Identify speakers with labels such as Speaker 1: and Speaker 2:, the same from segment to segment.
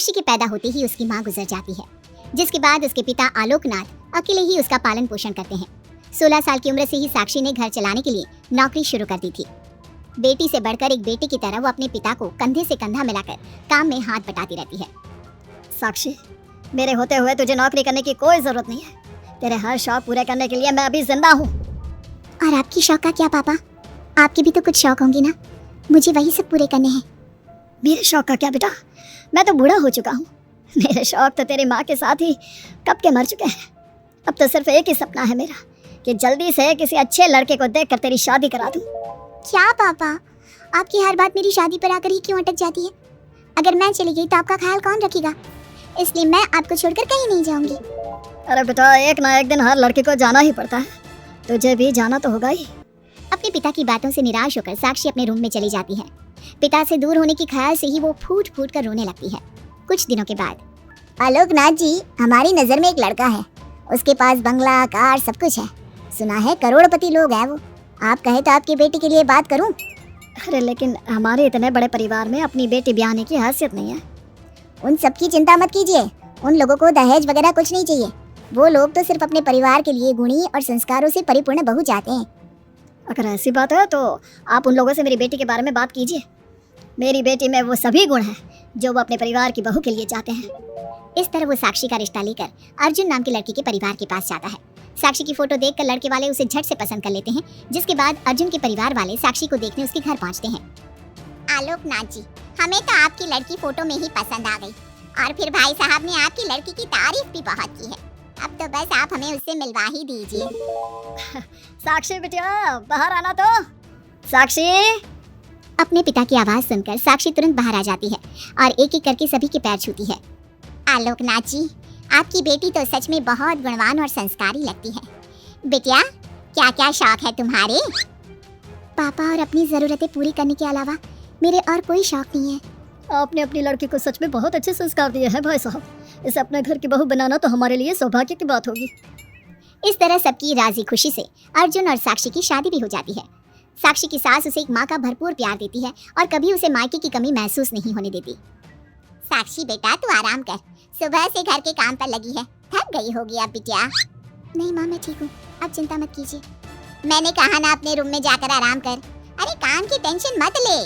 Speaker 1: साक्षी के पैदा होते ही उसकी माँ गुजर जाती है, जिसके बाद उसके पिता आलोकनाथ अकेले ही उसका पालन पोषण करते हैं। 16 साल की उम्र से ही साक्षी ने घर चलाने के लिए नौकरी शुरू कर दी थी। बेटी से बढ़कर एक बेटे की तरह वो अपने पिता को कंधे से कंधा मिलाकर काम में हाथ बटाती रहती है।
Speaker 2: साक्षी, मेरे होते हुए तुझे नौकरी करने की कोई जरूरत नहीं है। तेरे हर शौक पूरे करने के लिए मैं अभी जिंदा हूँ।
Speaker 1: और आपकी शौक का क्या पापा? आपके भी तो कुछ शौक होंगे ना, मुझे वही सब पूरे करने हैं।
Speaker 2: मेरे शौक का क्या बेटा, मैं तो बूढ़ा हो चुका हूँ। मेरे शौक तो तेरी माँ के साथ ही कब के मर चुके हैं। अब तो सिर्फ एक ही सपना है मेरा कि जल्दी से किसी अच्छे लड़के को देखकर तेरी शादी करा दूँ।
Speaker 1: क्या पापा, आपकी हर बात मेरी शादी पर आकर ही क्यों अटक जाती है? अगर मैं चली गई तो आपका ख्याल कौन रखेगा? इसलिए मैं आपको छोड़कर कहीं नहीं जाऊंगी।
Speaker 2: अरे बेटा, एक ना एक दिन हर लड़के को जाना ही पड़ता है, तुझे भी जाना तो होगा ही।
Speaker 1: अपने पिता की बातों से निराश होकर साक्षी अपने रूम में चली जाती है। पिता से दूर होने के ख्याल से ही वो फूट फूट कर रोने लगती है। कुछ दिनों के बाद, आलोकनाथ जी, हमारी नजर में एक लड़का है। उसके पास बंगला, कार, सब कुछ है। सुना है करोड़पति लोग है वो। आप कहे तो आपकी बेटी के लिए बात करूं?
Speaker 2: अरे लेकिन हमारे इतने बड़े परिवार में अपनी बेटी ब्याहने की हैसियत नहीं है।
Speaker 1: उन सब की चिंता मत कीजिए। उन लोगों को दहेज वगैरह कुछ नहीं चाहिए। वो लोग तो सिर्फ अपने परिवार के लिए गुणी और संस्कारों से परिपूर्ण बहू चाहते हैं।
Speaker 2: अगर ऐसी बात है तो आप उन लोगों से मेरी बेटी के बारे में बात कीजिए। मेरी बेटी में वो सभी गुण हैं जो वो अपने परिवार की बहू के लिए चाहते हैं।
Speaker 1: इस तरह वो साक्षी का रिश्ता लेकर अर्जुन नाम के लड़के के परिवार के पास जाता है। साक्षी की फोटो देखकर लड़के वाले उसे झट से पसंद कर लेते हैं, जिसके बाद अर्जुन के परिवार वाले साक्षी को देखने उसके घर पहुंचते हैं। आलोकनाथ जी, हमें तो आपकी लड़की फोटो में ही पसंद आ गई, और फिर भाई साहब ने आपकी लड़की की तारीफ भी बहुत की है। अब तो बस आप हमें उससे मिलवा ही दीजिए।
Speaker 2: साक्षी बिटिया, बाहर आना तो। साक्षी।
Speaker 1: अपने पिता की आवाज सुनकर साक्षी तुरंत बाहर आ जाती है और एक एक करके सभी के पैर छूती है। आलोकनाथ जी, आपकी बेटी तो सच में बहुत गुणवान और संस्कारी लगती है। बिटिया, क्या क्या शौक है तुम्हारे? पापा, और अपनी जरूरतें पूरी करने के अलावा मेरे और कोई शौक नहीं है।
Speaker 2: आपने अपनी लड़की को सच में बहुत अच्छे संस्कार दिए हैं भाई साहब। इसे अपने घर की बहू बनाना तो हमारे लिए सौभाग्य की बात होगी।
Speaker 1: इस तरह सबकी राजी खुशी से अर्जुन और साक्षी की शादी भी हो जाती है। साक्षी की सास उसे एक माँ का भरपूर प्यार देती है और कभी उसे मायके की कमी महसूस नहीं होने देती। साक्षी बेटा, तू आराम कर, सुबह से घर के काम पर लगी है, थक गई होगी अब बिटिया। नहीं माँ, मैं ठीक हूँ, आप चिंता मत कीजिए। मैंने कहा ना अपने रूम में जाकर आराम कर। अरे काम की टेंशन मत ले।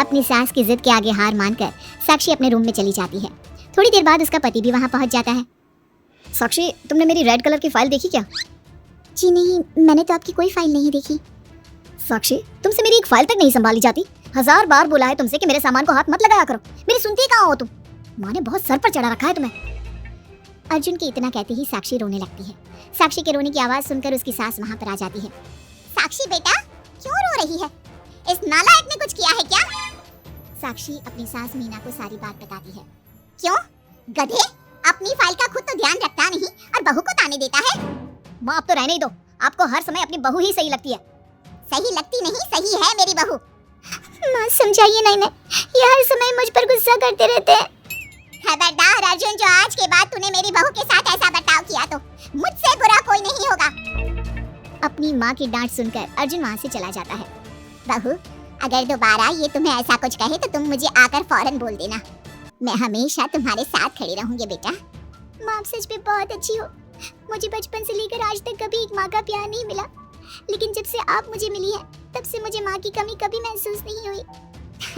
Speaker 1: अपनी सास की जिद के आगे हार मानकर साक्षी अपने रूम में चली जाती है। थोड़ी देर बाद उसका पति भी वहाँ पहुँच जाता है।
Speaker 2: साक्षी, तुमने मेरी रेड कलर की फाइल देखी क्या?
Speaker 1: जी नहीं, मैंने तो आपकी कोई फाइल नहीं देखी।
Speaker 2: साक्षी, तुमसे मेरी एक फाइल तक नहीं संभाली जाती। 1000 बार बोला है तुमसे कि मेरे सामान को हाथ मत लगाया करो, मेरी सुनती कहाँ हो तुम? माँ ने बहुत सर पर चढ़ा रखा है तुम्हें।
Speaker 1: अर्जुन के इतना कहते ही साक्षी रोने लगती है। साक्षी के रोने की आवाज सुनकर उसकी सास वहाँ पर आ जाती है। साक्षी बेटा, क्यों रो रही है? इस नालायक ने कुछ किया है क्या? साक्षी अपनी सास मीना को सारी बात बताती है। क्यों गधे, अपनी फाइल का खुद तो ध्यान रखता नहीं और बहू को ताने देता है।
Speaker 2: माँ, अब तो रहने ही दो। आपको हर समय अपनी बहू ही सही लगती है।
Speaker 1: सही लगती नहीं, सही है मेरी बहू। माँ समझाइए ना इन्हें, ये हर समय मुझ पर गुस्सा करते रहते हैं। खबरदार अर्जुन, जो आज के बाद तूने मेरी बहू के साथ ऐसा बर्ताव किया तो मुझसे बुरा कोई नहीं होगा। अपनी माँ की डांट सुनकर अर्जुन वहाँ से चला जाता है। बहू, अगर दोबारा ये तुम्हें ऐसा कुछ कहे तो तुम मुझे आकर फौरन बोल देना। मैं हमेशा तुम्हारे साथ खड़ी रहूंगी बेटा। माँ, आप सच में बहुत अच्छी हो। मुझे बचपन से लेकर आज तक कभी एक माँ का प्यार नहीं मिला, लेकिन जब से आप मुझे मिली है तब से मुझे माँ की कमी कभी महसूस नहीं हुई।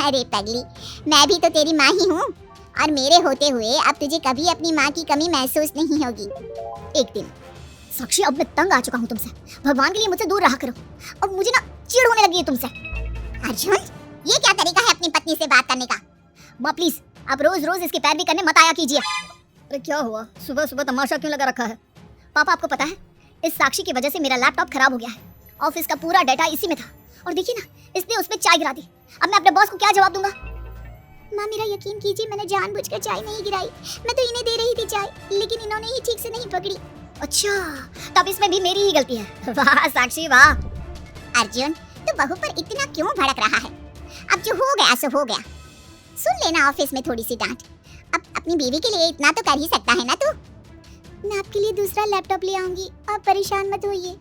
Speaker 1: अरे पगली, मैं भी तो तेरी माँ ही हूँ, और मेरे होते हुए अब तुझे कभी अपनी माँ की कमी महसूस नहीं होगी। एक दिन।
Speaker 2: साक्षी, अब मैं तंग आ चुका हूँ तुमसे। भगवान के लिए मुझसे दूर रहा करो। अब मुझे ना चिढ़ होने लगी है तुमसे।
Speaker 1: अर्जुन, ये क्या तरीका है अपनी पत्नी से बात करने का?
Speaker 2: माँ प्लीज, आप रोज रोज इसके पैर भी करने मत आया कीजिए। अरे क्या हुआ, सुबह सुबह तमाशा क्यों लगा रखा है? पापा, आपको पता है इस साक्षी की वजह से मेरा लैपटॉप खराब हो गया है। ऑफिस का पूरा डाटा इसी में था, और देखिए ना, इसने उसमें चाय गिरा दी। अब मैं अपने बॉस को क्या जवाब दूंगा? माँ, मेरा यकीन कीजिए, मैंने जानबूझकर चाय नहीं गिराई। मैं तो इन्हें दे रही थी चाय, लेकिन इन्होंने ही ठीक से नहीं पकड़ी। अच्छा, तब इसमें भी मेरी ही गलती है। वाह साक्षी वाह।
Speaker 1: अर्जुन, तू बहू पर इतना क्यों भड़क रहा है? अब जो हो गया सो हो गया। सुन लेना ऑफिस में थोड़ी सी डांट। अब अपनी बीवी के लिए इतना तो कर ही सकता है ना तू। मैं आपके लिए दूसरा लैपटॉप ले आऊंगी, आप परेशान मत होइए।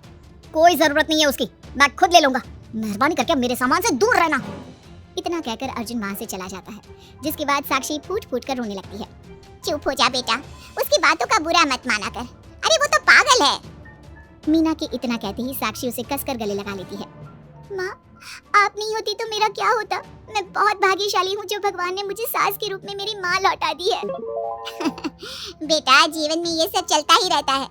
Speaker 2: कोई जरूरत नहीं है उसकी, मैं खुद ले लूंगा। मेहरबानी करके मेरे सामान से दूर रहना। इतना कहकर अर्जुन वहाँ से चला जाता है, जिसके बाद साक्षी फूट फूट कर रोने लगती है।
Speaker 1: चुप हो जा बेटा, उसकी बातों का बुरा मत माना कर। अरे वो तो पागल है।
Speaker 2: मीना के इतना कहते ही साक्षी उसे कसकर गले लगा लेती है। माँ, आप नहीं होती तो मेरा क्या होता? मैं बहुत भाग्यशाली हूँ जो भगवान ने मुझे सास के रूप में मेरी माँ लौटा दी है।
Speaker 1: बेटा, जीवन में ये सब चलता ही रहता है,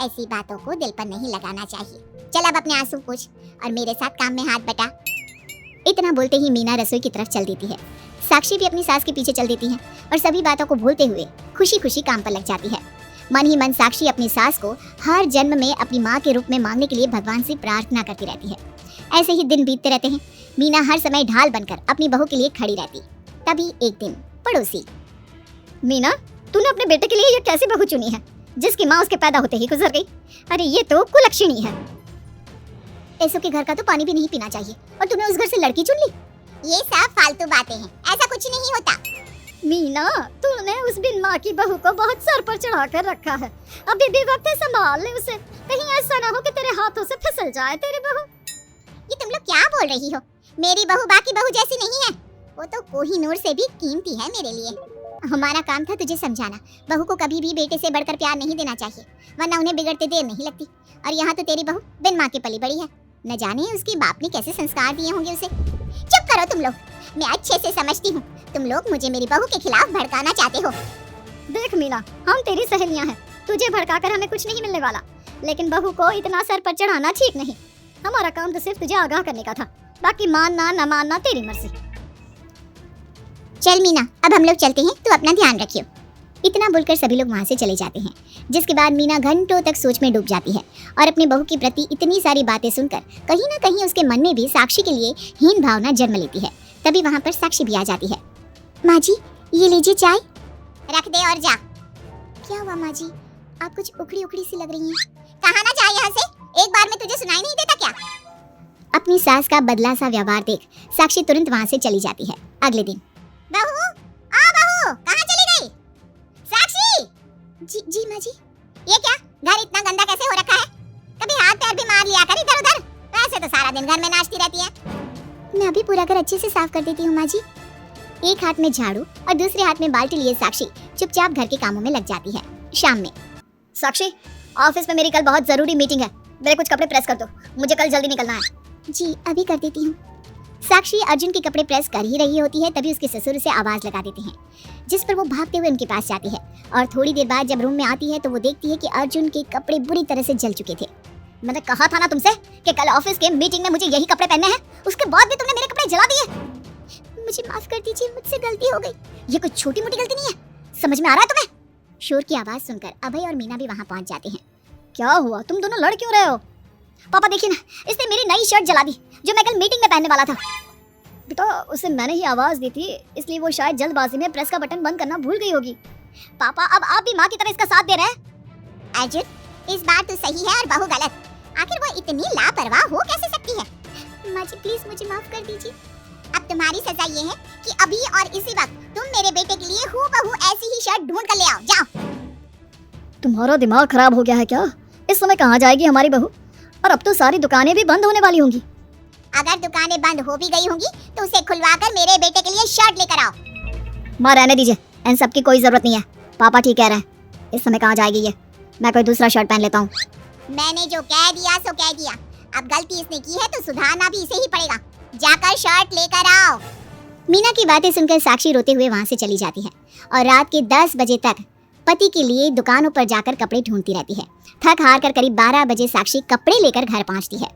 Speaker 1: ऐसी बातों को दिल पर नहीं लगाना चाहिए। चल अब अपने आंसू पोंछ और मेरे साथ काम में हाथ बटा।
Speaker 2: इतना बोलते ही मीना रसोई की तरफ चल देती है। साक्षी भी अपनी सास के पीछे चल देती है और सभी बातों को भूलते हुए खुशी खुशी काम पर लग जाती है। मन ही मन साक्षी अपनी सास को हर जन्म में अपनी माँ के रूप में मांगने के लिए भगवान से प्रार्थना करती रहती है। ऐसे ही दिन बीतते रहते हैं। मीना हर समय ढाल बनकर अपनी बहू के लिए खड़ी रहती। तभी एक दिन पड़ोसी, मीना, तूने अपने बेटे के लिए ये कैसी बहू चुनी है जिसकी माँ उसके पैदा होते ही गुजर गई? अरे ये तो कुलक्षणी है। ऐसों के घर का तो पानी भी नहीं पीना चाहिए और तूने उस घर से लड़की चुन ली।
Speaker 1: ये सब फालतू बातें हैं, ऐसा कुछ नहीं होता।
Speaker 2: मीना, तूने उस बिन माँ की बहू को बहुत सर पर चढ़ा कर रखा है। अभी भी वक्त है, संभाल ले उसे, कहीं ऐसा ना हो कि तेरे हाथों से फिसल जाए तेरी बहू।
Speaker 1: ये तुम लोग क्या बोल रही हो? मेरी बहू बाकी बहू जैसी नहीं है, वो तो कोहिनूर से भी कीमती है मेरे लिए।
Speaker 2: हमारा काम था तुझे समझाना। बहू को कभी भी बेटे से बढ़कर प्यार नहीं देना चाहिए, वरना उन्हें बिगड़ते देर नहीं लगती। और यहाँ तो तेरी बहू बिन माँ के पली बड़ी है, न जाने उसके बाप ने कैसे संस्कार दिए होंगे उसे।
Speaker 1: चुप करो तुम लोग, मैं अच्छे से समझती हूँ तुम लोग मुझे मेरी बहू के खिलाफ भड़काना चाहते हो।
Speaker 2: देख मीना, हम तेरी सहेलियाँ हैं, तुझे भड़काकर हमें कुछ नहीं मिलने वाला, लेकिन बहू को इतना सर पर चढ़ाना ठीक नहीं। हमारा काम तो सिर्फ तुझे आगाह करने का था, बाकी मानना न मानना तेरी मर्जी।
Speaker 1: चल मीना, अब हम लोग चलते हैं, तू अपना ध्यान रखियो।
Speaker 2: इतना बोलकर सभी लोग वहाँ से चले जाते हैं, जिसके बाद मीना घंटों तक सोच में डूब जाती है और अपनी बहू के प्रति इतनी सारी बातें सुनकर कहीं ना कहीं उसके मन में भी साक्षी के लिए हीन भावना जन्म लेती है। तभी वहाँ पर साक्षी भी आ जाती है।
Speaker 1: माँ जी, ये लीजिए चाय, रख दे और जा।
Speaker 2: क्या हुआ माँ जी, आप कुछ उखड़ी उखड़ी सी लग रही हैं।
Speaker 1: कहाँ ना जाए यहाँ से, एक बार में तुझे सुनाई नहीं देता क्या?
Speaker 2: अपनी सास का बदला सा व्यवहार देख साक्षी तुरंत वहाँ से चली जाती है। अगले दिन,
Speaker 1: बहू, आ बहू, कहाँ चली गई? साक्षी!
Speaker 2: जी जी माँ जी।
Speaker 1: ये क्या, घर इतना गंदा कैसे हो रखा है? कभी हाथ पैर भी मार लिया कर इधर उधर, वैसे तो सारा दिन घर में नाचती रहती है।
Speaker 2: मैं अभी पूरा घर अच्छे से साफ कर देती हूँ माँ जी। एक हाथ में झाड़ू और दूसरे हाथ में बाल्टी लिए साक्षी चुपचाप घर के कामों में लग जाती है। शाम में, साक्षी, ऑफिस में मेरी कल बहुत जरूरी मीटिंग है, मेरे कुछ कपड़े प्रेस कर दो, मुझे कल जल्दी निकलना है। जी अभी कर देती हूँ। साक्षी अर्जुन के कपड़े प्रेस कर ही रही होती है, तभी उसके ससुर उसे आवाज लगा देते हैं, जिस पर वो भागते हुए उनके पास जाती है। और थोड़ी देर बाद जब रूम में आती है तो वो देखती है कि अर्जुन के कपड़े बुरी तरह से जल चुके थे। मैंने कहा था ना तुमसे कि कल ऑफिस के मीटिंग में मुझे यही कपड़े पहनने हैं, उसके बाद भी तुमने मेरे कपड़े जला दिए। मुझे माफ कर दीजिए, मुझसे गलती हो गई। ये कोई छोटी मोटी गलती नहीं है, समझ में आ रहा है तुम्हें? शोर की आवाज सुनकर अभय और मीना भी वहाँ पहुँच जाते हैं। क्या हुआ, तुम दोनों लड़ क्यों रहे हो? पापा देखिए ना, इसने मेरी नई शर्ट जला दी जो मैं कल मीटिंग में पहनने वाला था। बेटा, उसे मैंने ही आवाज दी थी, इसलिए वो शायद जल्दबाजी में प्रेस का बटन बंद करना भूल गई होगी। पापा, अब आप भी माँ की तरह इसका साथ दे रहे हैं।
Speaker 1: अर्जुन, इस बार तो सही है और बहू गलत। आखिर वो इतनी लापरवाह हो कैसे सकती है?
Speaker 2: माँ जी प्लीज मुझे माफ कर दीजिए।
Speaker 1: अब तुम्हारी सजा ये है कि अभी और इसी वक्त तुम मेरे बेटे के लिए हूबहू ऐसी ही शर्ट ढूंढ कर ले आओ, जाओ।
Speaker 2: तुम्हारा दिमाग खराब हो गया है क्या? इस समय कहाँ जाएगी हमारी बहू? और अब तो सारी दुकानें भी बंद होने वाली होंगी।
Speaker 1: अगर दुकानें बंद हो भी गई होंगी तो उसे खुलवाकर मेरे बेटे के लिए शर्ट लेकर आओ।
Speaker 2: माँ रहने दीजिए, इन सब की कोई जरूरत नहीं है। पापा ठीक कह रहे हैं, इस समय कहाँ जाएगी ये? मैं कोई दूसरा शर्ट पहन लेता हूँ।
Speaker 1: मैंने जो कह दिया सो कह दिया, अब गलती इसने की है तो सुधारना भी इसे ही पड़ेगा। जाकर शर्ट लेकर आओ।
Speaker 2: मीना की बातें सुनकर साक्षी रोते हुए वहाँ से चली जाती है और रात के 10 बजे तक पति के लिए दुकानों पर जाकर कपड़े ढूंढती रहती है। थक हार कर करीब 12 बजे साक्षी कपड़े लेकर घर पहुँचती है।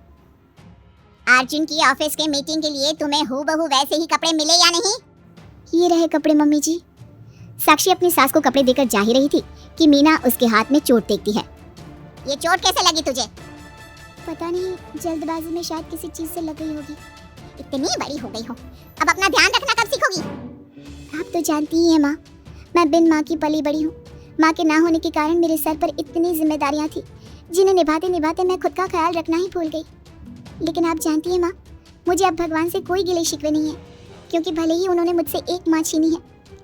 Speaker 1: अर्जुन की ऑफिस के मीटिंग के लिए तुम्हें हूबहू वैसे ही कपड़े मिले या नहीं?
Speaker 2: ये रहे कपड़े मम्मी जी। साक्षी अपनी सास को कपड़े देकर जा ही रही थी कि मीना उसके हाथ में चोट देखती है।
Speaker 1: ये चोट कैसे लगी तुझे?
Speaker 2: पता नहीं, जल्दबाजी में शायद किसी चीज से लग गई होगी।
Speaker 1: इतनी बड़ी हो गई हो, अब अपना ध्यान रखना कब सीखोगी?
Speaker 2: आप तो जानती ही हैं माँ, मैं बिन माँ की पली बड़ी हूँ। माँ के ना होने के कारण मेरे सर पर इतनी जिम्मेदारियाँ थी जिन्हें निभाते निभाते मैं खुद का ख्याल रखना ही भूल गई। लेकिन आप जानती हैं माँ, मुझे अब भगवान से कोई गिले शिकवे नहीं है, क्योंकि भले ही उन्होंने मुझसे एक माँ छीनी है,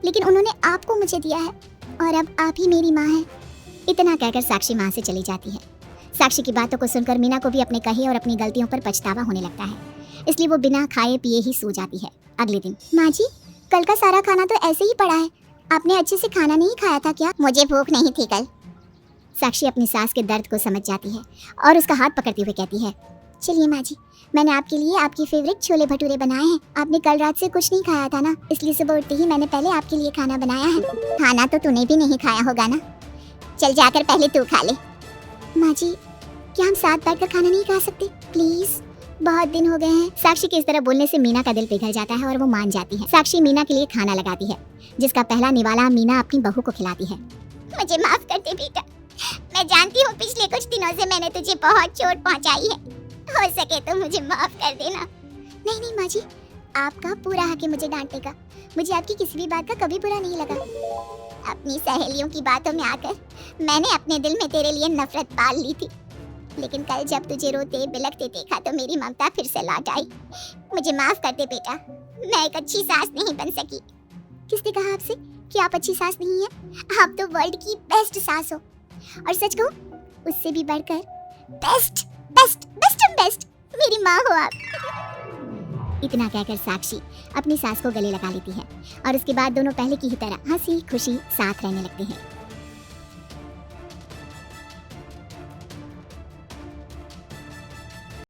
Speaker 2: लेकिन उन्होंने आपको मुझे दिया है और अब आप ही मेरी माँ हैं। इतना कहकर साक्षी वहाँ से चली जाती है। साक्षी की बातों को सुनकर मीना को भी अपने कहे और अपनी गलतियों पर पछतावा होने लगता है। इसलिए वो बिना खाए पिए ही सो जाती है। अगले दिन
Speaker 1: माँ जी, कल का सारा खाना तो ऐसे ही पड़ा है। आपने अच्छे से खाना नहीं खाया था क्या? मुझे भूख नहीं थी कल।
Speaker 2: साक्षी अपनी सास के दर्द को समझ जाती है और उसका हाथ पकड़ते हुए कहती है,
Speaker 1: चलिए माँ जी, मैंने आपके लिए आपकी फेवरेट छोले भटूरे बनाए हैं। आपने कल रात से कुछ नहीं खाया था ना, इसलिए सुबह उठते ही मैंने पहले आपके लिए खाना बनाया है। खाना तो तूने भी नहीं खाया होगा ना, चल जाकर पहले तू खा ले। माँ जी, क्या हम साथ बैठकर खाना नहीं खा सकते प्लीज? बहुत दिन हो गए हैं।
Speaker 2: साक्षी के इस तरह बोलने से मीना का दिल पिघल जाता है और वो मान जाती है। साक्षी मीना के लिए खाना लगाती है, जिसका पहला निवाला मीना अपनी बहू को खिलाती है।
Speaker 1: मुझे माफ कर दे बेटा, मैं जानती हूँ पिछले कुछ दिनों से मैंने तुझे बहुत चोट पहुँचाई है। हो सके तो मुझे माफ कर देना। नहीं नहीं माँ जी, आपका पूरा हक है मुझे डांटने का। मुझे आपकी किसी भी बात का कभी बुरा नहीं लगा। अपनी सहेलियों की बातों में आकर मैंने अपने दिल में तेरे लिए नफरत पाल ली थी, लेकिन कल जब तुझे रोते बिलखते देखा तो मेरी ममता फिर से लौट आई। मुझे माफ कर दे बेटा, मैं एक अच्छी सास नहीं बन सकी। किसने कहा आपसे कि आप अच्छी सास नहीं हैं? आप तो वर्ल्ड की बेस्ट सास हो, और सच कहूं उससे भी बढ़कर बेस्ट बेस्ट बेस्ट बेस्ट मेरी माँ हो आप।
Speaker 2: इतना कहकर साक्षी अपनी सास को गले लगा लेती है और उसके बाद दोनों पहले की ही तरह हंसी खुशी साथ रहने लगते हैं।